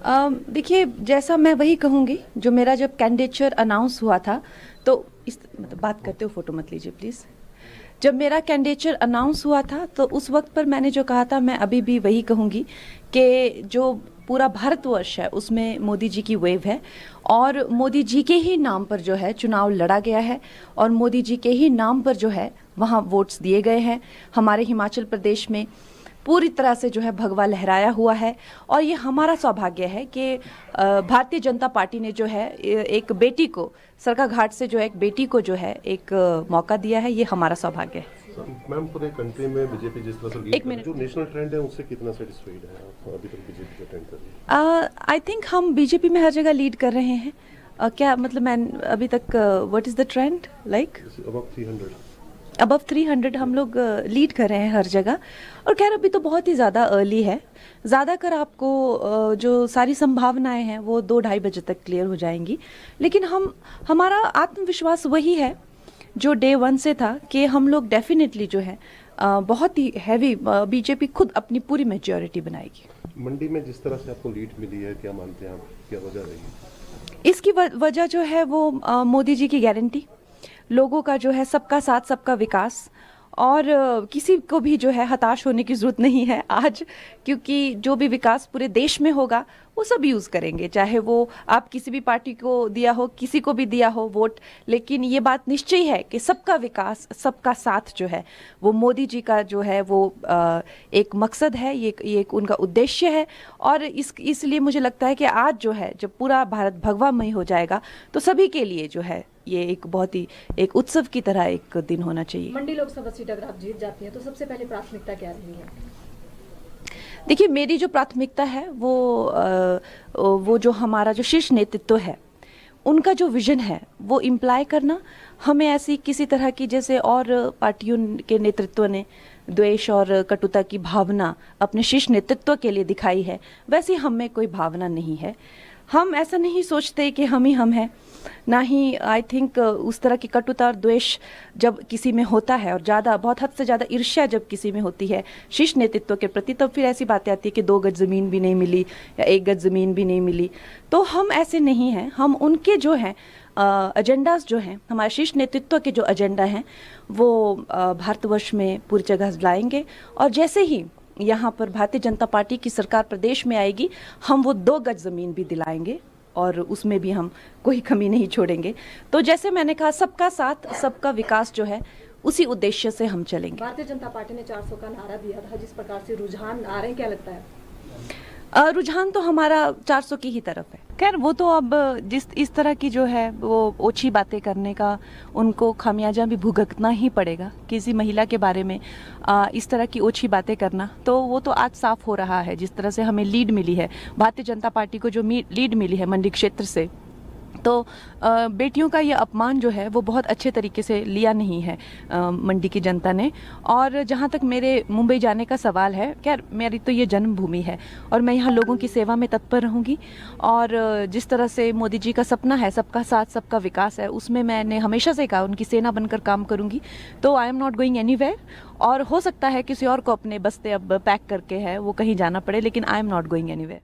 देखिए, जैसा मैं वही कहूँगी जो मेरा जब कैंडिडेचर अनाउंस हुआ था, तो इस मतलब बात करते हो, फोटो मत लीजिए प्लीज़। जब मेरा कैंडिडेचर अनाउंस हुआ था तो उस वक्त पर मैंने जो कहा था, मैं अभी भी वही कहूँगी कि जो पूरा भारतवर्ष है उसमें मोदी जी की वेव है और मोदी जी के ही नाम पर जो है चुनाव लड़ा गया है और मोदी जी के ही नाम पर जो है वहाँ वोट्स दिए गए हैं। हमारे हिमाचल प्रदेश में पूरी तरह से जो है भगवा लहराया हुआ है और ये हमारा सौभाग्य है कि भारतीय जनता पार्टी ने जो है एक बेटी को, सरका घाट से जो है एक बेटी को जो है एक मौका दिया है। ये हमारा सौभाग्य है। मैम, पूरे कंट्री में बीजेपी जिस तरह से लीड कर, जो नेशनल ट्रेंड है उससे कितना सेटिस्फाइड है आप अभी तक बीजेपी का ट्रेंड कर रही है? आई थिंक हम बीजेपी में हर जगह लीड कर रहे हैं। क्या मतलब, मैं अभी तक what is the trend like above 300 हम लोग लीड कर रहे हैं हर जगह। और खैर अभी तो बहुत ही ज़्यादा अर्ली है। ज़्यादातर आपको जो सारी संभावनाएं हैं वो 2-2:30 बजे तक क्लियर हो जाएंगी। लेकिन हमारा आत्मविश्वास वही है जो डे 1 से था कि हम लोग डेफिनेटली जो है बहुत ही हैवी बीजेपी खुद अपनी पूरी मेजॉरिटी बनाएगी। मंडी में जिस तरह से आपको लीड मिली है, क्या मानते हैं आप, क्या वजह रही? इसकी वजह जो है वो मोदी जी की गारंटी, लोगों का जो है सबका साथ सबका विकास, और किसी को भी जो है हताश होने की ज़रूरत नहीं है आज, क्योंकि जो भी विकास पूरे देश में होगा वो सब यूज़ करेंगे, चाहे वो आप किसी भी पार्टी को दिया हो, किसी को भी दिया हो वोट। लेकिन ये बात निश्चय है कि सबका विकास, सबका साथ जो है वो मोदी जी का जो है वो एक मकसद है, ये एक उनका उद्देश्य है। और इसलिए मुझे लगता है कि आज जो है जब पूरा भारत भगवामय हो जाएगा तो सभी के लिए जो है ये एक बहुत ही एक उत्सव की तरह एक दिन होना चाहिए। मंडी लोकसभा सीट अगर आप जीत जाती हैं तो सबसे पहले प्राथमिकता क्या रहेगी? देखिए, मेरी जो प्राथमिकता है वो जो हमारा जो शीर्ष नेतृत्व है उनका जो विजन है वो इम्प्लाई करना। हमें ऐसी किसी तरह की, जैसे और पार्टियों के नेतृत्व ने द्वेष और कटुता की भावना अपने शीर्ष नेतृत्व के लिए दिखाई है, वैसी हम में कोई भावना नहीं है। हम ऐसा नहीं सोचते कि हम ही हम हैं, ना ही आई थिंक उस तरह की कटुता और द्वेष जब किसी में होता है और ज़्यादा, बहुत हद से ज़्यादा ईर्ष्या जब किसी में होती है शीर्ष नेतृत्व के प्रति, तब फिर ऐसी बातें आती है कि 2 गज ज़मीन भी नहीं मिली या 1 गज ज़मीन भी नहीं मिली। तो हम ऐसे नहीं हैं। हम उनके जो हैं एजेंडाज जो हैं, हमारे शीर्ष नेतृत्व के जो एजेंडा हैं वो भारतवर्ष में पूरी जगह लाएंगे। और जैसे ही यहाँ पर भारतीय जनता पार्टी की सरकार प्रदेश में आएगी, हम वो 2 गज ज़मीन भी दिलाएंगे और उसमें भी हम कोई कमी नहीं छोड़ेंगे। तो जैसे मैंने कहा, सबका साथ सबका विकास जो है उसी उद्देश्य से हम चलेंगे। भारतीय जनता पार्टी ने 400 का नारा दिया था, जिस प्रकार से रुझान आ रहे हैं, क्या लगता है? रुझान तो हमारा 400 की ही तरफ है। खैर वो तो अब इस तरह की जो है वो ओछी बातें करने का उनको खामियाजा भी भुगतना ही पड़ेगा। किसी महिला के बारे में इस तरह की ओछी बातें करना, तो वो तो आज साफ हो रहा है। जिस तरह से हमें लीड मिली है, भारतीय जनता पार्टी को जो लीड मिली है मंडी क्षेत्र से, तो बेटियों का ये अपमान जो है वो बहुत अच्छे तरीके से लिया नहीं है मंडी की जनता ने। और जहाँ तक मेरे मुंबई जाने का सवाल है, खैर मेरी तो ये जन्मभूमि है और मैं यहाँ लोगों की सेवा में तत्पर रहूँगी। और जिस तरह से मोदी जी का सपना है सबका साथ सबका विकास है, उसमें मैंने हमेशा से कहा उनकी सेना बनकर काम करूँगी। तो I am not going anywhere. और हो सकता है किसी और को अपने बस्ते अब पैक करके है वो कहीं जाना पड़े, लेकिन I am not going anywhere.